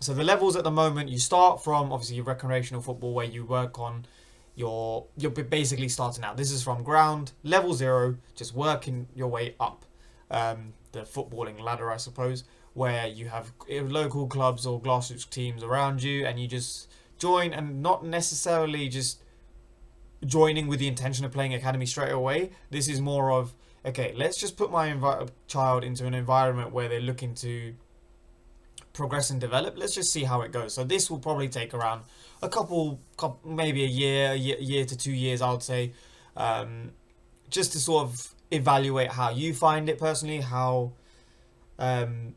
So the levels at the moment, you start from obviously your recreational football where you work on you're basically starting out. This is from ground level 0, just working your way up the footballing ladder, I suppose, where you have local clubs or grassroots teams around you, and you just join, and not necessarily just joining with the intention of playing academy straight away. This is more of, okay, let's just put my child into an environment where they're looking to progress and develop. Let's just see how it goes. So this will probably take around a couple maybe a year to 2 years, I would say, just to sort of evaluate how you find it personally, um,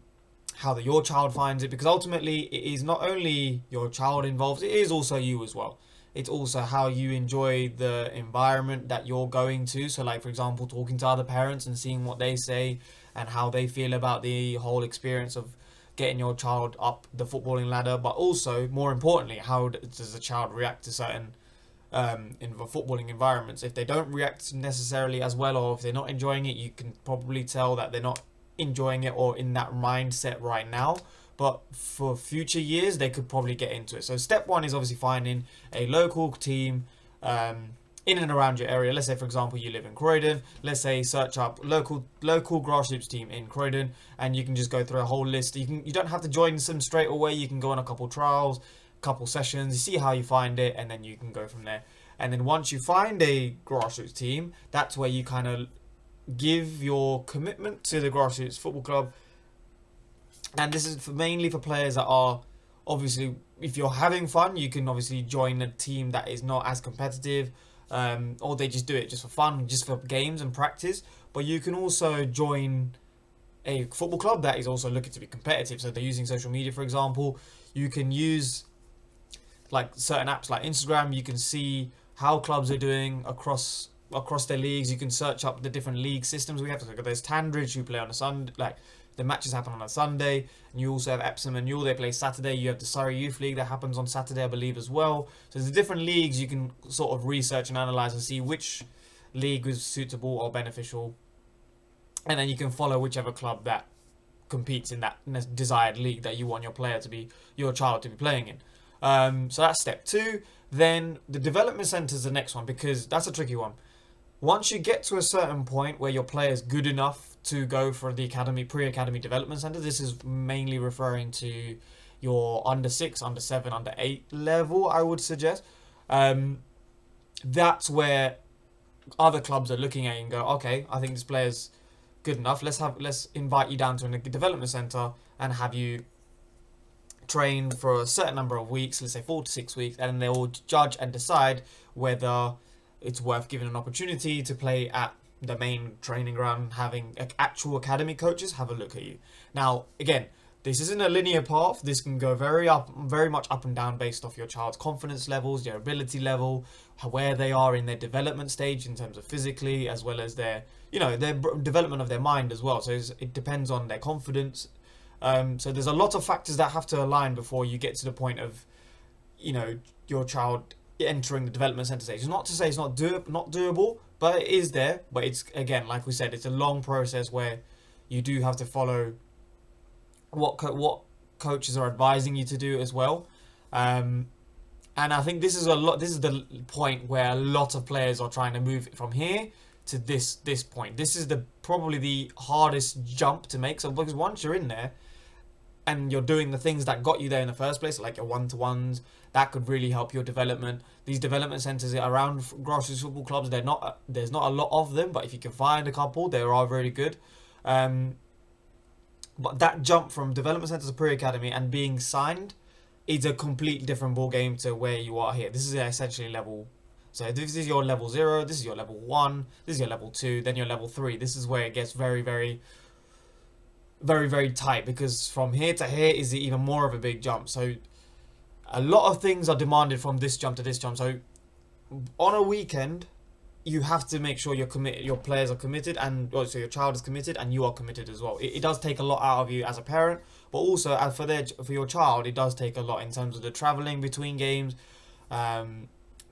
your child finds it, because ultimately it is not only your child involved, it is also you as well. It's also how you enjoy the environment that you're going to. So, like, for example, talking to other parents and seeing what they say and how they feel about the whole experience of getting your child up the footballing ladder. But also, more importantly, how does the child react to certain in the footballing environments? If they don't react necessarily as well, or if they're not enjoying it, you can probably tell that they're not enjoying it or in that mindset right now. But for future years, they could probably get into it. So step one is obviously finding a local team in and around your area. Let's say, for example, you live in Croydon. Let's say search up local grassroots team in Croydon, and you can just go through a whole list. You don't have to join them straight away. You can go on a couple trials, couple sessions, you see how you find it, and then you can go from there. And then once you find a grassroots team, that's where you kind of give your commitment to the grassroots football club. And this is mainly for players that are, obviously, if you're having fun, you can obviously join a team that is not as competitive, or they just do it just for fun, just for games and practice. But you can also join a football club that is also looking to be competitive. So they're using social media, for example. You can use like certain apps like Instagram. You can see how clubs are doing across their leagues. You can search up the different league systems we have. So there's Tandridge, who play on a Sunday, like the matches happen on a Sunday, and you also have Epsom and Ewell, they play Saturday. You have the Surrey Youth League that happens on Saturday, I believe, as well. So there's different leagues you can sort of research and analyze and see which league is suitable or beneficial, and then you can follow whichever club that competes in that desired league that you want your child to be playing in. So that's step two. Then the development centre is the next one, because that's a tricky one. Once you get to a certain point where your player is good enough to go for the pre-academy development centre, this is mainly referring to your under 6, under 7, under 8 level, I would suggest. That's where other clubs are looking at you and go, okay, I think this player's good enough. Let's invite you down to a development centre and have you train for a certain number of weeks, let's say 4 to 6 weeks, and they will judge and decide whether it's worth giving an opportunity to play at the main training ground, having actual academy coaches have a look at you. Now, again, this isn't a linear path. This can go very much up and down based off your child's confidence levels, their ability level, where they are in their development stage in terms of physically, as well as their development of their mind as well. So it depends on their confidence. So there's a lot of factors that have to align before you get to the point of, your child entering the development centre stage. It's not to say it's not doable, but it is there. But it's, again, like we said, it's a long process where you do have to follow what coaches are advising you to do as well. And I think this is the point where a lot of players are trying to move from here to this point. This is probably the hardest jump to make. So because once you're in there and you're doing the things that got you there in the first place, like your one-to-ones, that could really help your development. These development centres around grassroots football clubs, there's not a lot of them, but if you can find a couple, they are very good. But that jump from development centre to pre-academy and being signed is a complete different ball game to where you are here. This is essentially level. So this is your level 0, this is your level 1, this is your level 2, then your level 3. This is where it gets very, very, very, very tight, because from here to here is even more of a big jump. So a lot of things are demanded from this jump to this jump. So on a weekend, you have to make sure your players are committed, and also your child is committed, and you are committed as well. It does take a lot out of you as a parent, but also for your child, it does take a lot in terms of the travelling between games,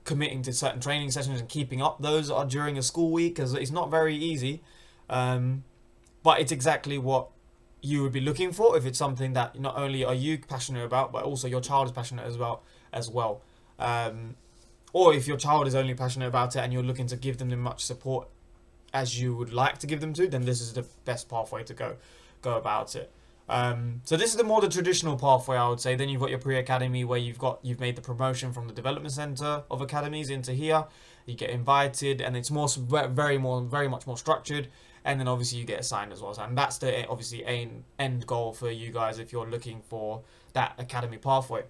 committing to certain training sessions and keeping up those are during a school week, because it's not very easy. But it's exactly what you would be looking for, if it's something that not only are you passionate about, but also your child is passionate as well. Um, or if your child is only passionate about it and you're looking to give them as much support as you would like to give them to, then this is the best pathway to go about it. So this is the traditional pathway, I would say. Then you've got your pre-academy, where you've made the promotion from the development center of academies into here. You get invited, and it's very much more structured. And then obviously you get assigned as well. So, and that's the obviously end goal for you guys if you're looking for that academy pathway.